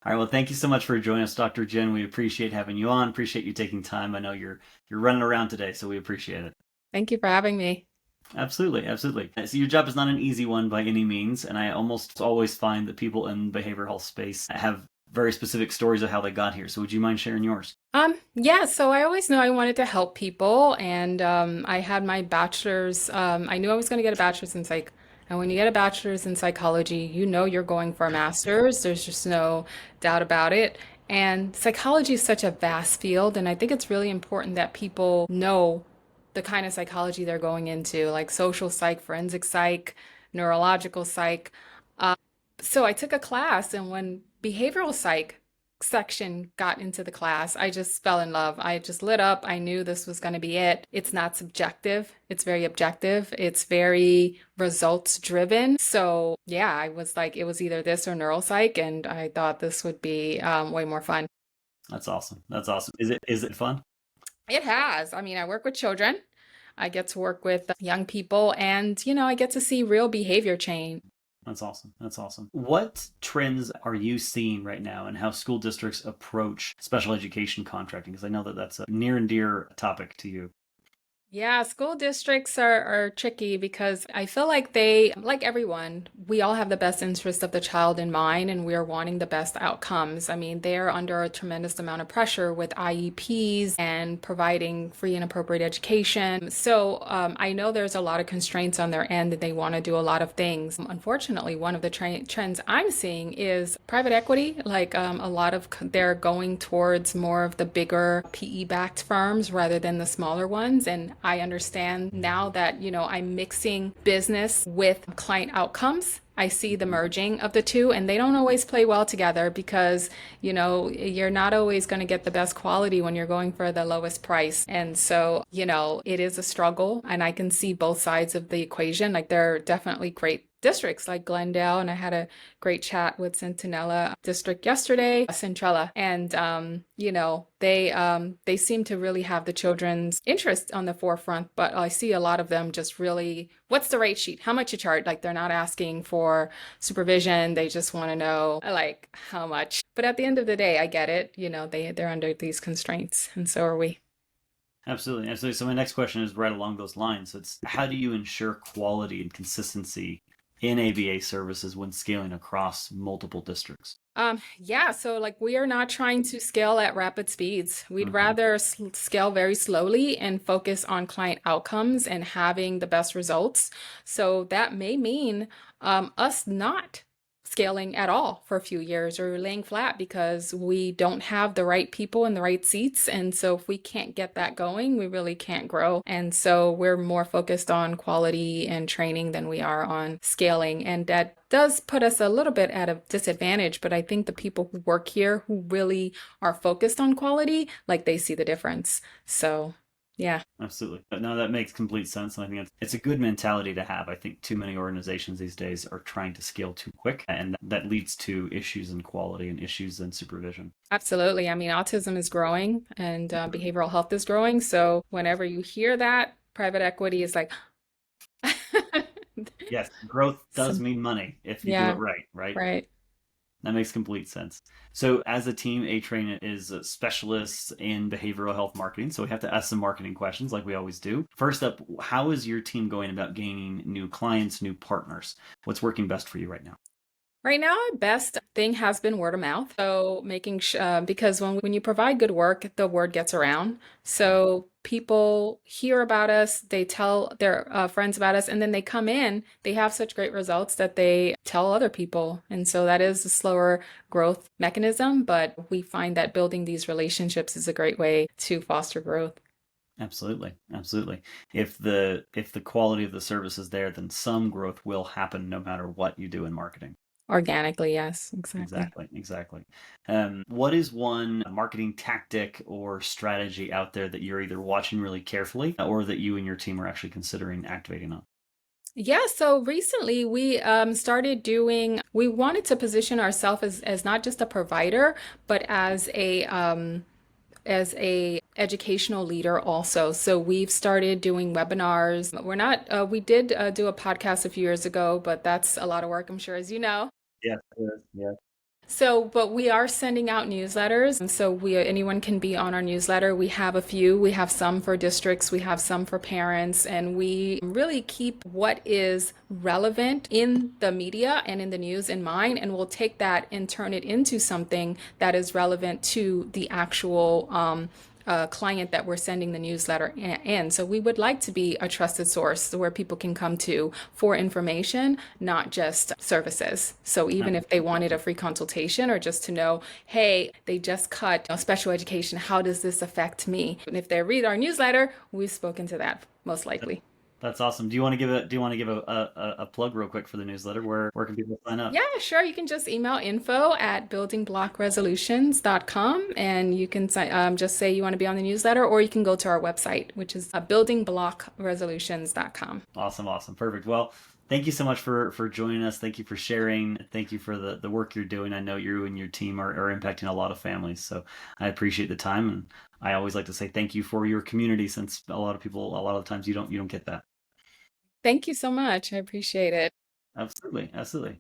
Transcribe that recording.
All right. Well, thank you so much for joining us, Dr. Jen. We appreciate having you on. Appreciate you taking time. I know you're running around today, so we appreciate it. Thank you for having me. Absolutely, absolutely. So your job is not an easy one by any means, and I almost always find that people in behavioral health space have very specific stories of how they got here. So would you mind sharing yours? Yeah, so I always knew I wanted to help people, and I had my bachelor's. I knew I was going to get a bachelor's in psych. And when you get a bachelor's in psychology, you know you're going for a master's. There's just no doubt about it. And psychology is such a vast field, and I think it's really important that people know the kind of psychology they're going into, like social psych, forensic psych, neurological psych. So I took a class, and when behavioral psych section got into the class, I just fell in love. I just lit up. I knew this was going to be it. It's not subjective, it's very objective, it's very results driven. So, yeah, I was like, it was either this or neuropsych, and I thought this would be way more fun. That's awesome. That's awesome. Is it fun? It has. I mean, I work with children. I get to work with young people, and I get to see real behavior change. That's awesome. That's awesome. What trends are you seeing right now and how school districts approach special education contracting? Because I know that that's a near and dear topic to you. Yeah, school districts are tricky because I feel like they, like everyone, we all have the best interest of the child in mind and we are wanting the best outcomes. I mean, they're under a tremendous amount of pressure with IEPs and providing free and appropriate education. So I know there's a lot of constraints on their end and they want to do a lot of things. Unfortunately, one of the trends I'm seeing is private equity. Like a lot of they're going towards more of the bigger PE-backed firms rather than the smaller ones. And I understand now that, I'm mixing business with client outcomes. I see the merging of the two, and they don't always play well together because, you're not always going to get the best quality when you're going for the lowest price. And so, it is a struggle, and I can see both sides of the equation. Like, there are definitely great districts like Glendale, and I had a great chat with Centinela District yesterday, Centrella, and they seem to really have the children's interest on the forefront, but I see a lot of them just really, what's the rate sheet? How much you charge? Like they're not asking for supervision, they just want to know like how much. But at the end of the day, I get it. They're under these constraints, and so are we. Absolutely. Absolutely. So my next question is right along those lines. It's how do you ensure quality and consistency in ABA services when scaling across multiple districts? Yeah, so like we are not trying to scale at rapid speeds. We'd Hmm. rather scale very slowly and focus on client outcomes and having the best results. So that may mean us not scaling at all for a few years or laying flat because we don't have the right people in the right seats. And so if we can't get that going, we really can't grow. And so we're more focused on quality and training than we are on scaling. And that does put us a little bit at a disadvantage, but I think the people who work here who really are focused on quality, like they see the difference. So, yeah. Absolutely. But no, that makes complete sense. And I think it's a good mentality to have. I think too many organizations these days are trying to scale too quick, and that leads to issues in quality and issues in supervision. Absolutely. I mean, autism is growing and behavioral health is growing. So whenever you hear that, private equity is like, Yes, growth does so, mean money if you do it yeah, right, right? right. That makes complete sense. So, as a team, A-Train is specialists in behavioral health marketing. So, we have to ask some marketing questions like we always do. First up, how is your team going about gaining new clients, new partners? What's working best for you right now? Right now, our best thing has been word of mouth. So making because when you provide good work, the word gets around. So people hear about us, they tell their friends about us, and then they come in. They have such great results that they tell other people, and so that is a slower growth mechanism. But we find that building these relationships is a great way to foster growth. Absolutely, absolutely. If the quality of the service is there, then some growth will happen no matter what you do in marketing. Organically, yes, exactly. Exactly, exactly. What is one marketing tactic or strategy out there that you're either watching really carefully or that you and your team are actually considering activating on? Yeah, so recently we started doing, we wanted to position ourselves as not just a provider, but as a educational leader also. So we've started doing webinars. We're not, we did do a podcast a few years ago, but that's a lot of work, I'm sure, as you know. Yes, yes, yes. But we are sending out newsletters. And so anyone can be on our newsletter. We have a few. We have some for districts, we have some for parents, and we really keep what is relevant in the media and in the news in mind, and we'll take that and turn it into something that is relevant to the actual client that we're sending the newsletter in. So we would like to be a trusted source where people can come to for information, not just services. So even if they wanted a free consultation or just to know, hey, they just cut special education, how does this affect me? And if they read our newsletter, we've spoken to that most likely. That's awesome. Do you want to give a plug real quick for the newsletter? Where can people sign up? Yeah, sure. You can just email info@buildingblockresolutions.com and you can just say you want to be on the newsletter, or you can go to our website, which is buildingblockresolutions.com. Awesome, awesome, perfect. Well, thank you so much for joining us. Thank you for sharing. Thank you for the work you're doing. I know you and your team are impacting a lot of families, so I appreciate the time. And I always like to say thank you for your community, since a lot of people, a lot of times you don't get that. Thank you so much. I appreciate it. Absolutely, absolutely.